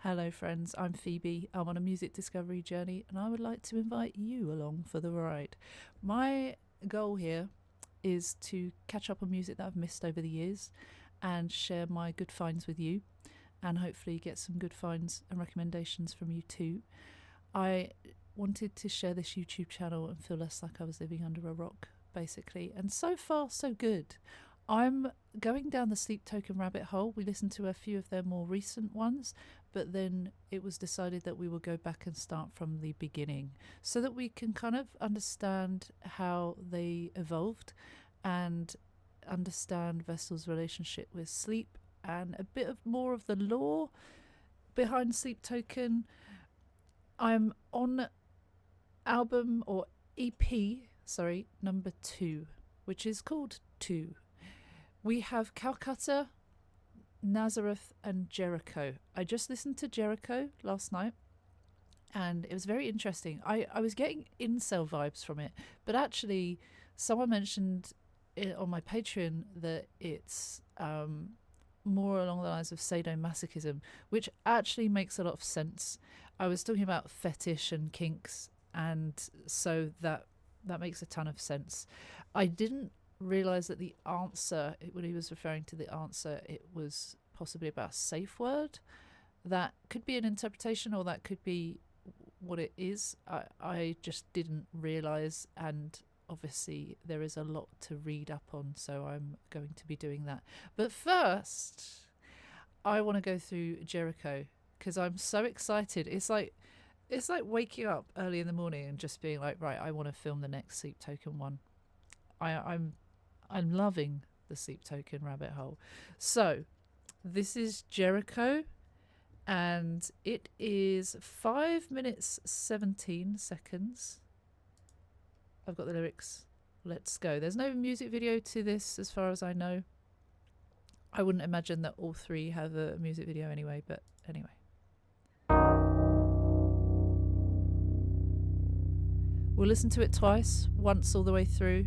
Hello friends, I'm Phoebe. I'm on a music discovery journey and I would like to invite you along for the ride. My goal here is to catch up on music that I've missed over the years and share my good finds with you, and hopefully get some good finds and recommendations from you too. I wanted to share this YouTube channel and feel less like I was living under a rock, basically, and so far so good. I'm going down the sleeptoken rabbit hole. We listened to a few of their more recent ones, but then it was decided that we will go back and start from the beginning so that we can kind of understand how they evolved and understand Vestal's relationship with sleep and a bit of more of the lore behind sleeptoken. I'm on album or EP, number 2, which is called 2. We have Calcutta, Nazareth, and Jericho. I just listened to Jericho last night and it was very interesting. I was getting incel vibes from it, but actually someone mentioned it on my Patreon that it's more along the lines of sadomasochism, which actually makes a lot of sense. I was talking about fetish and kinks, and so that makes a ton of sense. I didn't realize that the answer, when he was referring to the answer, it was possibly about a safe word. That could be an interpretation, or that could be what it is. I just didn't realize, and obviously there is a lot to read up on, so I'm going to be doing that. But first I want to go through Jericho because I'm so excited. It's like waking up early in the morning and just being like, right, I want to film the next sleeptoken one. I'm loving the sleeptoken rabbit hole. So this is Jericho, and it is 5 minutes 17 seconds. I've got the lyrics. Let's go. There's no music video to this as far as I know. I wouldn't imagine that all 3 have a music video anyway, but anyway. We'll listen to it twice, once all the way through.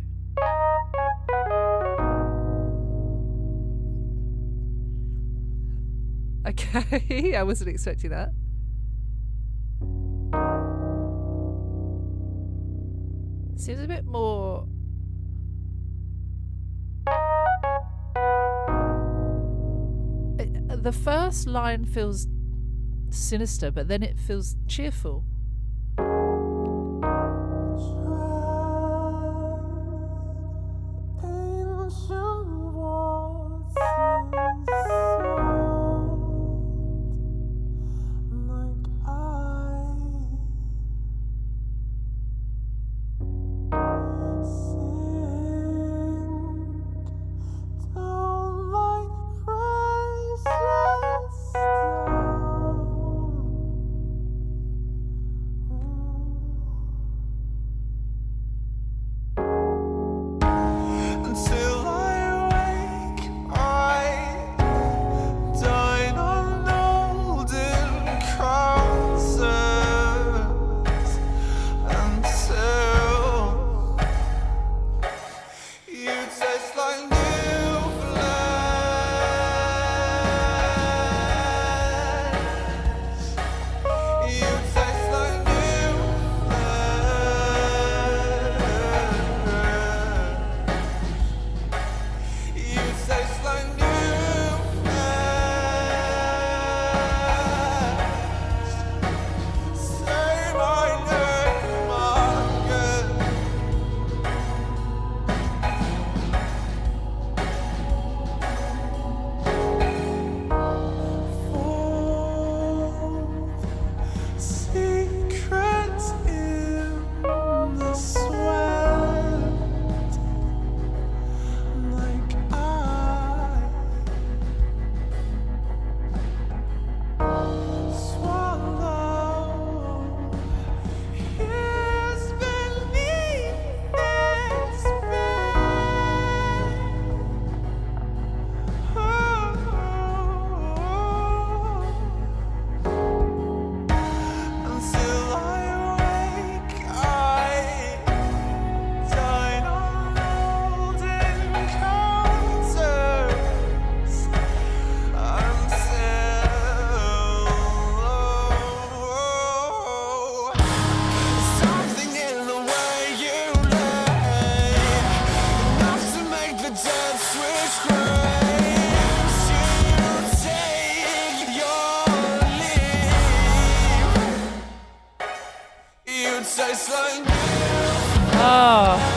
Okay, I wasn't expecting that. Seems a bit more... The first line feels sinister, but then it feels cheerful. Oh.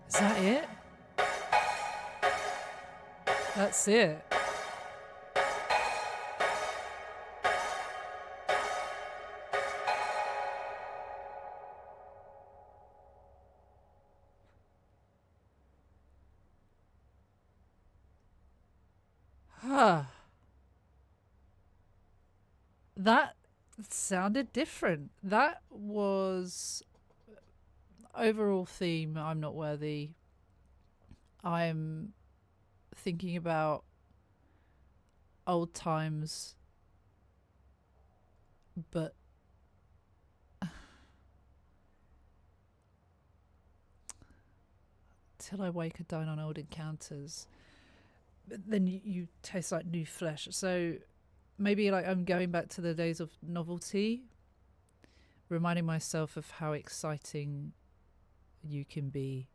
Is that it? That's it. That sounded different. That was overall theme. I'm not worthy. I'm thinking about old times, but till I wake or dine on old encounters. But then you taste like new flesh. So maybe like I'm going back to the days of novelty, reminding myself of how exciting you can be,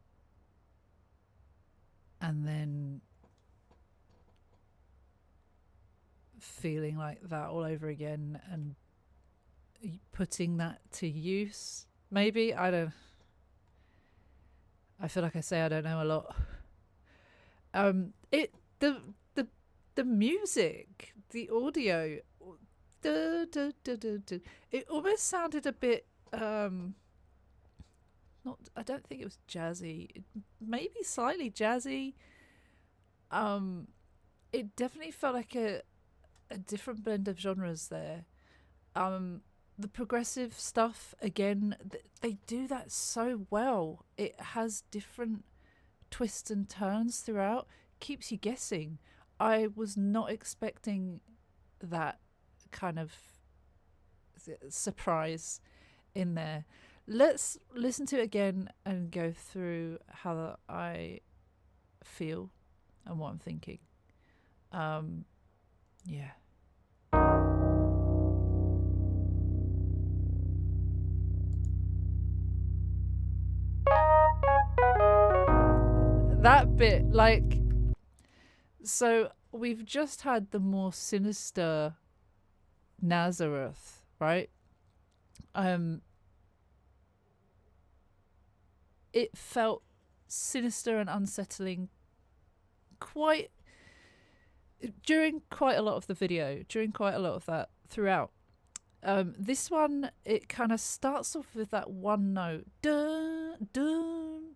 and then feeling like that all over again and putting that to use. Maybe I feel like I say I don't know a lot. The music, the audio, it almost sounded a bit not. I don't think it was jazzy. Maybe slightly jazzy. It definitely felt like a different blend of genres there. The progressive stuff again, they do that so well. It has different twists and turns throughout, keeps you guessing. I was not expecting that kind of surprise in there. Let's listen to it again and go through how I feel and what I'm thinking. Yeah. That bit, like, so we've just had the more sinister Nazareth, right? It felt sinister and unsettling during quite a lot of the video, during quite a lot of that throughout. This one, it kind of starts off with that one note, dun dun.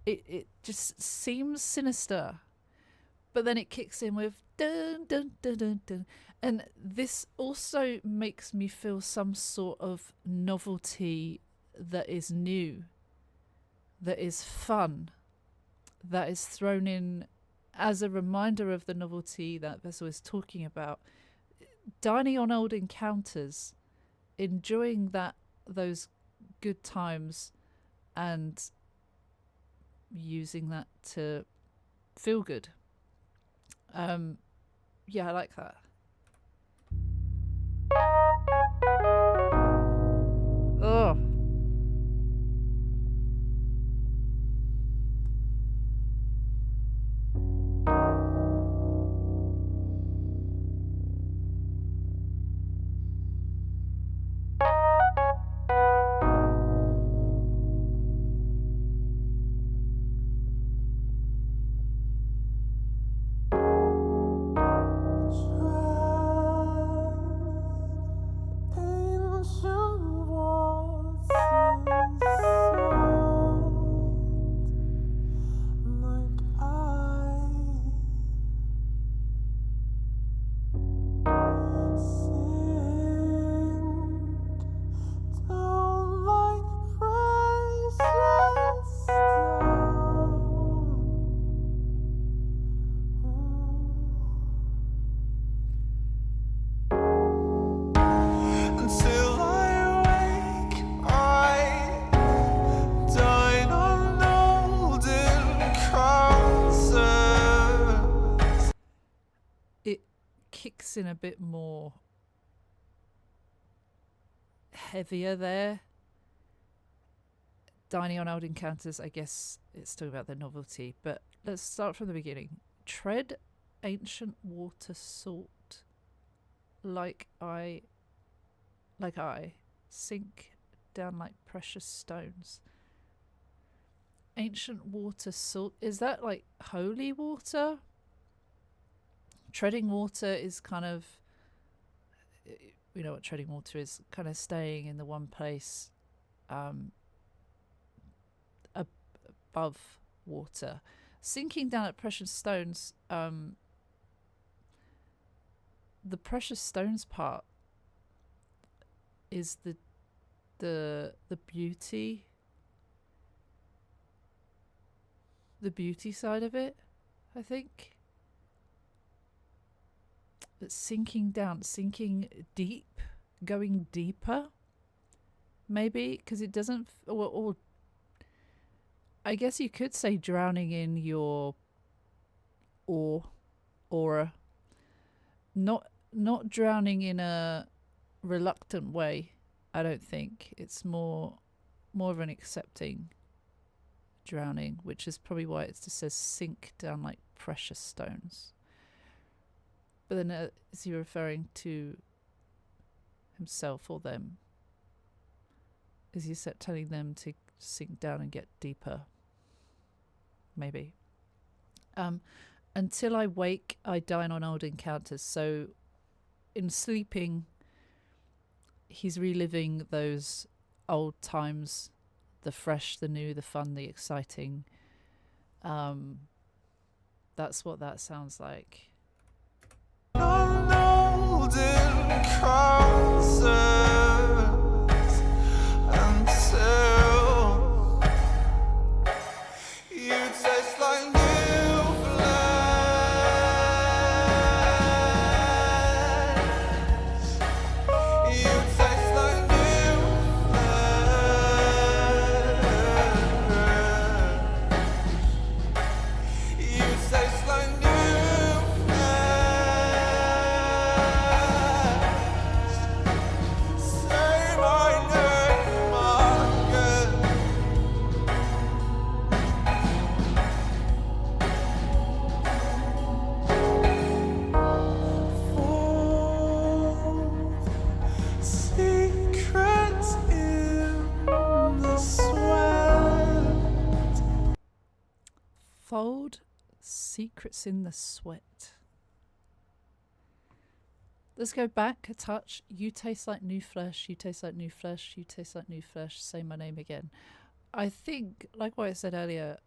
It just seems sinister, but then it kicks in with dun dun dun dun dun, and this also makes me feel some sort of novelty that is new, that is fun, that is thrown in as a reminder of the novelty that Vessel is talking about, dining on old encounters, enjoying those good times, and using that to feel good. Yeah, I like that. Oh. It kicks in a bit more heavier there. Dining on old encounters, I guess it's talking about the novelty, but let's start from the beginning. Tread ancient water salt, like I sink down like precious stones. Ancient water salt, is that like holy water? Treading water is kind of, you know what treading water is, kind of staying in the one place above water. Sinking down at precious stones, the precious stones part is the beauty, the beauty side of it, I think. But sinking down, sinking deep, going deeper, maybe, because it doesn't, or I guess you could say drowning in your aura, not drowning in a reluctant way. I don't think it's more of an accepting drowning, which is probably why it just says sink down like precious stones. But then is he referring to himself or them? Is he telling them to sink down and get deeper? Maybe. Until I wake, I dine on old encounters. So in sleeping, he's reliving those old times, the fresh, the new, the fun, the exciting. That's what that sounds like. Fold secrets in the sweat. Let's go back a touch. You taste like new flesh. You taste like new flesh. You taste like new flesh. Say my name again. I think, like what I said earlier,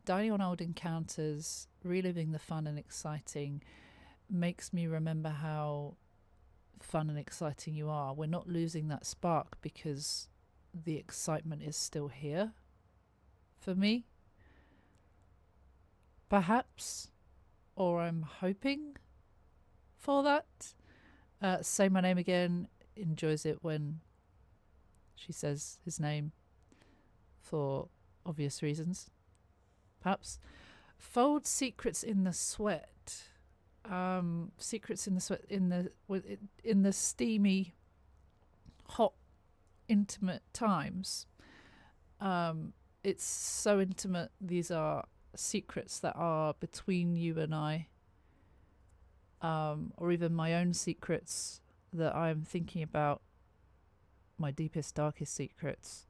dining on old encounters, reliving the fun and exciting, makes me remember how fun and exciting you are. We're not losing that spark because the excitement is still here for me. Perhaps or I'm hoping for that. Say my name again enjoys it when she says his name for obvious reasons, perhaps. Fold secrets in the sweat. Secrets in the sweat, in the steamy, hot, intimate times. It's so intimate. These are secrets that are between you and I, or even my own secrets that I'm thinking about, my deepest, darkest secrets.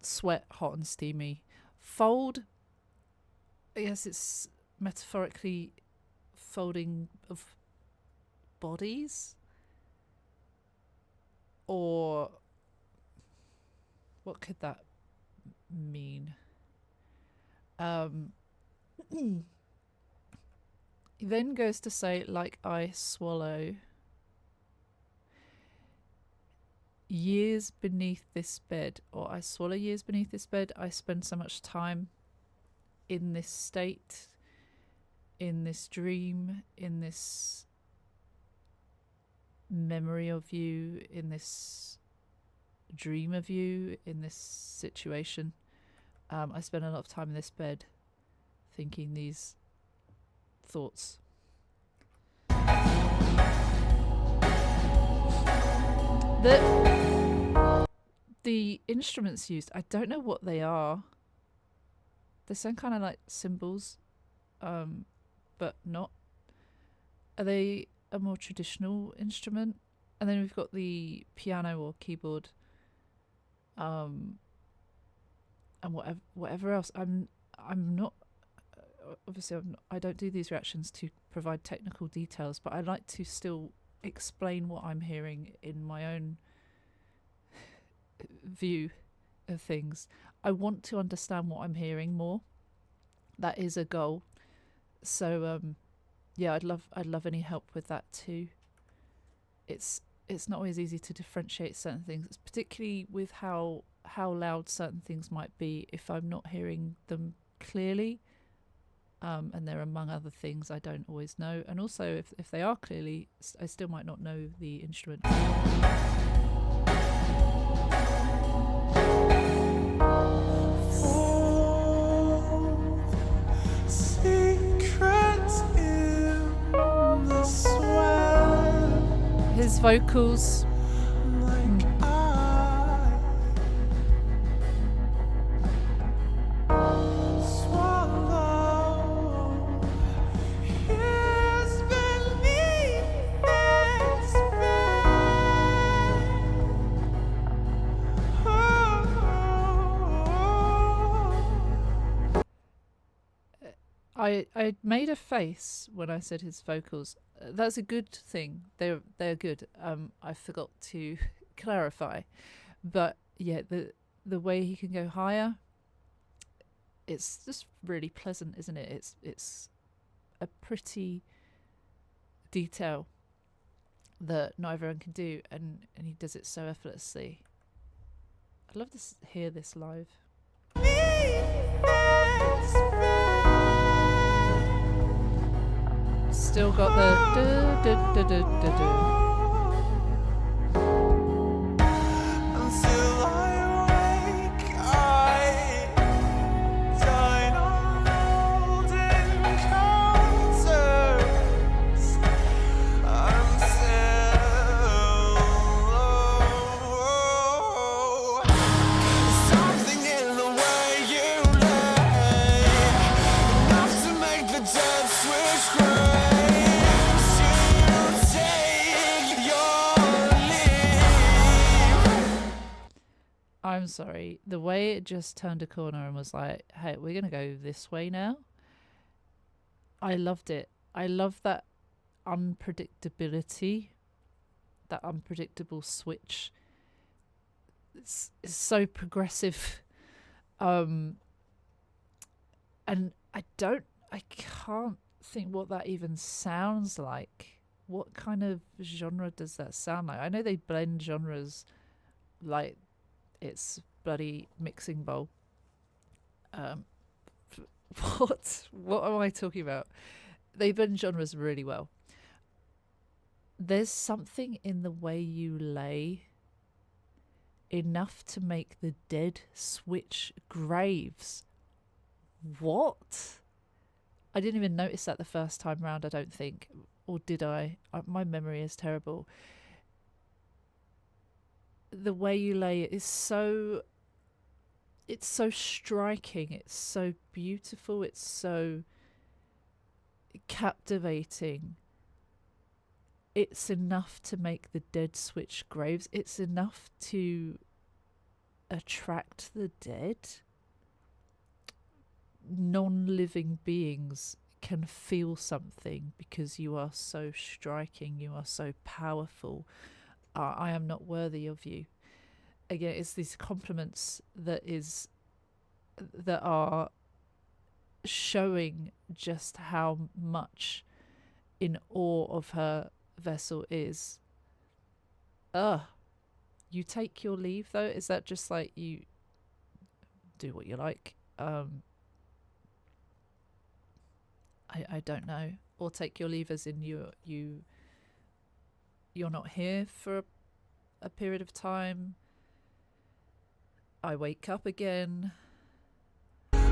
Sweat, hot and steamy. Fold, I guess it's metaphorically folding of bodies, or what could that mean? He then goes to say, like I swallow years beneath this bed, or I swallow years beneath this bed. I spend so much time in this state, in this dream, in this memory of you, in this dream of you, in this situation. I spend a lot of time in this bed thinking these thoughts. The instruments used, I don't know what they are. They sound kind of like cymbals, but not. Are they a more traditional instrument? And then we've got the piano or keyboard, and whatever else. I'm not. Obviously, I don't do these reactions to provide technical details, but I like to still explain what I'm hearing in my own view of things. I want to understand what I'm hearing more. That is a goal. So yeah, I'd love any help with that too. It's not always easy to differentiate certain things, particularly with how loud certain things might be if I'm not hearing them clearly. And they're among other things I don't always know. And also, if they are clearly, I still might not know the instrument. His vocals. I made a face when I said his vocals. That's a good thing. They're good. I forgot to clarify, but yeah, the way he can go higher, it's just really pleasant, isn't it? It's a pretty detail that not everyone can do, and he does it so effortlessly. I'd love to hear this live. Still got the do. I'm sorry, the way it just turned a corner and was like, hey, we're going to go this way now. I loved it. I love that unpredictability, that unpredictable switch. It's so progressive. And I can't think what that even sounds like. What kind of genre does that sound like? I know they blend genres like it's bloody mixing bowl. What am I talking about? They blend genres really well. There's something in the way you lay enough to make the dead switch graves. What? I didn't even notice that the first time round, I don't think. Or did I? My memory is terrible. The way you lay it is so... It's so striking. It's so beautiful. It's so captivating. It's enough to make the dead switch graves. It's enough to attract the dead. Non-living beings can feel something because you are so striking, you are so powerful. I am not worthy of you. Again, it's these compliments that are showing just how much in awe of her vessel is. You take your leave though? Is that just like you do what you like? I don't know. Or take your leave as in you're not here for a period of time. I wake up again. The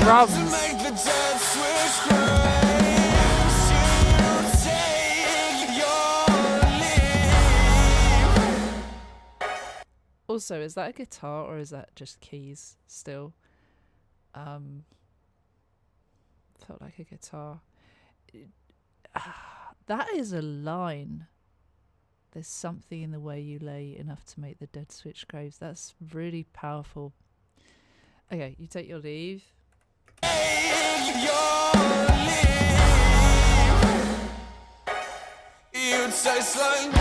drums. Also, is that a guitar or is that just keys still? Felt like a guitar. That is a line. There's something in the way you lay enough to make the dead switch graves. That's really powerful. Okay, you take your leave. You'd say slow.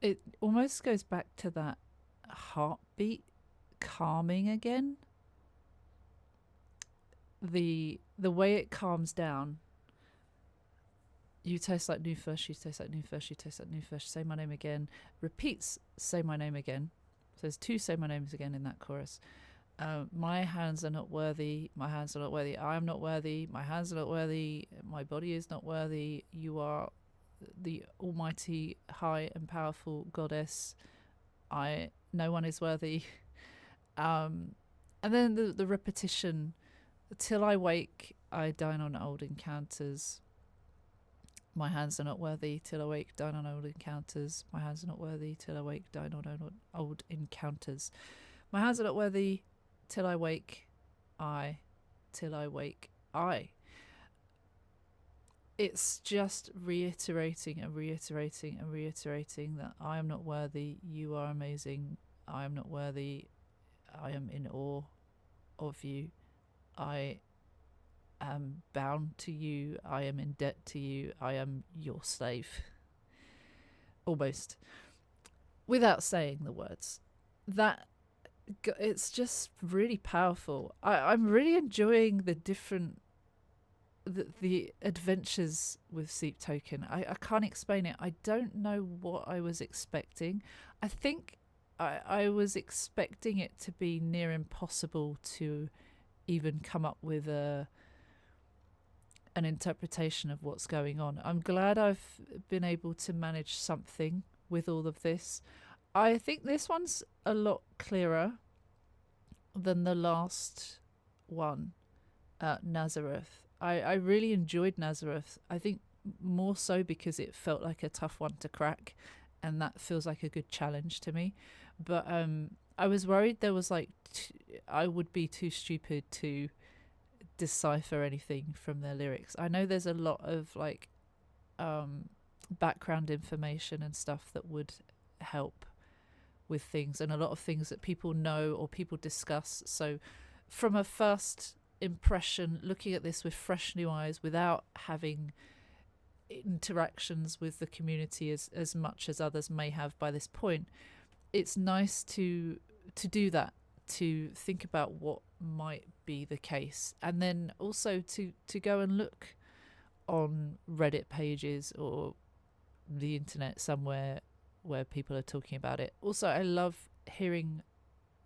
It almost goes back to that heartbeat calming again. The way it calms down. You taste like new fish, you taste like new fish, you taste like new fish, say my name again. Repeats, say my name again. So there's 2 say my names again in that chorus. My hands are not worthy, my hands are not worthy, I am not worthy, my hands are not worthy, my body is not worthy, you are the almighty, high and powerful goddess. No one is worthy. And then the repetition. Till I wake, I dine on old encounters. My hands are not worthy. Till I wake, dine on old encounters. My hands are not worthy. Till I wake, dine on old encounters. My hands are not worthy. Till I wake, I. Till I wake, I. It's just reiterating and reiterating and reiterating that I am not worthy, you are amazing, I am not worthy, I am in awe of you, I am bound to you, I am in debt to you, I am your slave. Almost. Without saying the words. It's just really powerful. I'm really enjoying the different the adventures with sleeptoken. I can't explain it. I don't know what I was expecting. I think I was expecting it to be near impossible to even come up with an interpretation of what's going on. I'm glad I've been able to manage something with all of this. I think this one's a lot clearer than the last one. Nazareth. I really enjoyed Nazareth. I think more so because it felt like a tough one to crack, and that feels like a good challenge to me. But I was worried there was like I would be too stupid to decipher anything from their lyrics. I know there's a lot of like background information and stuff that would help with things, and a lot of things that people know or people discuss. So from a first impression, looking at this with fresh new eyes without having interactions with the community as much as others may have by this point, it's nice to do that, to think about what might be the case, and then also to go and look on Reddit pages or the internet somewhere where people are talking about it. Also, I love hearing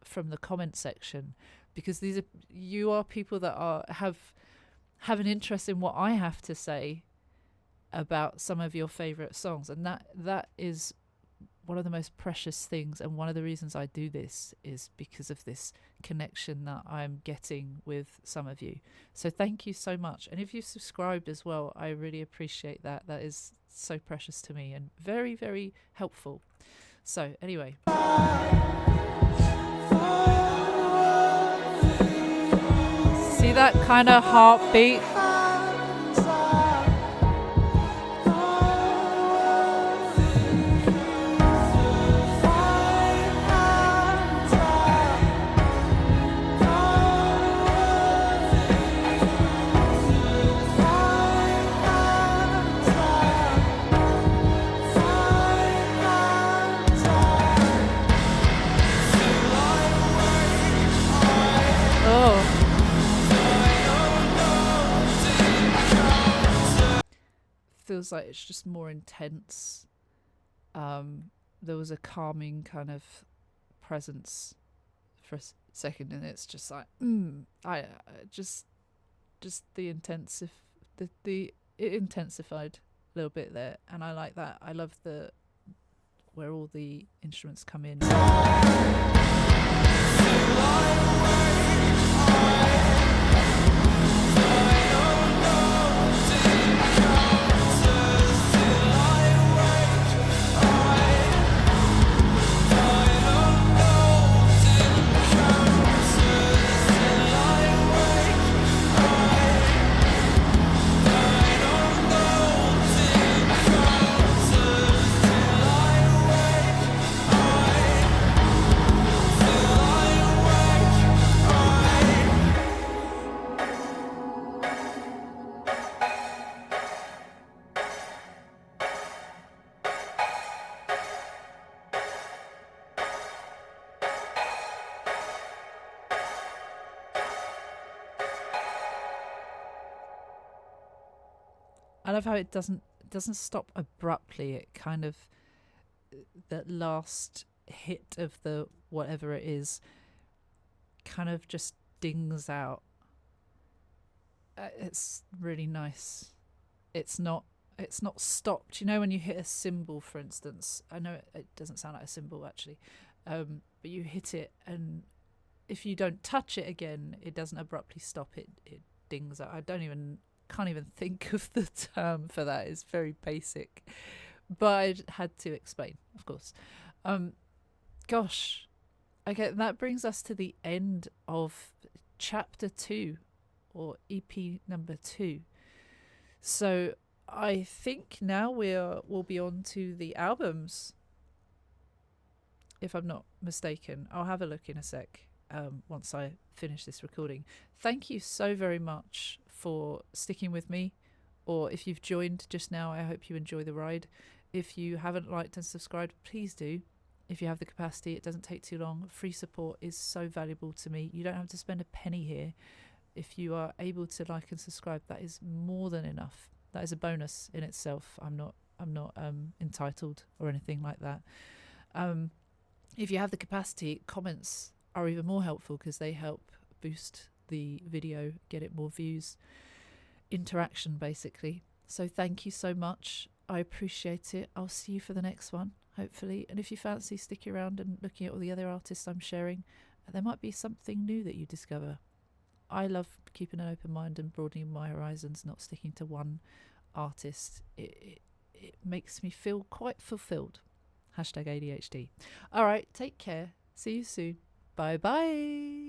from the comment section, because you are people that have an interest in what I have to say about some of your favorite songs, and that is one of the most precious things, and one of the reasons I do this is because of this connection that I'm getting with some of you. So thank you so much, and if you've subscribed as well, I really appreciate that. That is so precious to me and very, very helpful. So anyway, see that kind of heartbeat? Feels like it's just more intense. There was a calming kind of presence for a second, and it's just like I just the it intensified a little bit there, and I like that. I love where all the instruments come in. I love how it doesn't stop abruptly. It kind of, that last hit of the whatever it is kind of just dings out. It's really nice. It's not stopped. You know, when you hit a cymbal, for instance, I know it doesn't sound like a cymbal actually, but you hit it, and if you don't touch it again, it doesn't abruptly stop. It dings out. Can't even think of the term for that. It's very basic, but I had to explain, of course. Gosh, okay, that brings us to the end of chapter 2, or EP number 2. So I think now we'll be on to the albums, if I'm not mistaken. I'll have a look in a sec once I finish this recording. Thank you so very much for sticking with me, or if you've joined just now, I hope you enjoy the ride. If you haven't liked and subscribed, please do. If you have the capacity, it doesn't take too long. Free support is so valuable to me. You don't have to spend a penny here. If you are able to like and subscribe, that is more than enough. That is a bonus in itself. I'm not entitled or anything like that. If you have the capacity, comments are even more helpful because they help boost the video, get it more views, interaction basically. So thank you so much. I appreciate it. I'll see you for the next one, hopefully. And if you fancy sticking around and looking at all the other artists I'm sharing, there might be something new that you discover. I love keeping an open mind and broadening my horizons, not sticking to one artist. It makes me feel quite fulfilled. Hashtag ADHD. All right, take care. See you soon. Bye bye.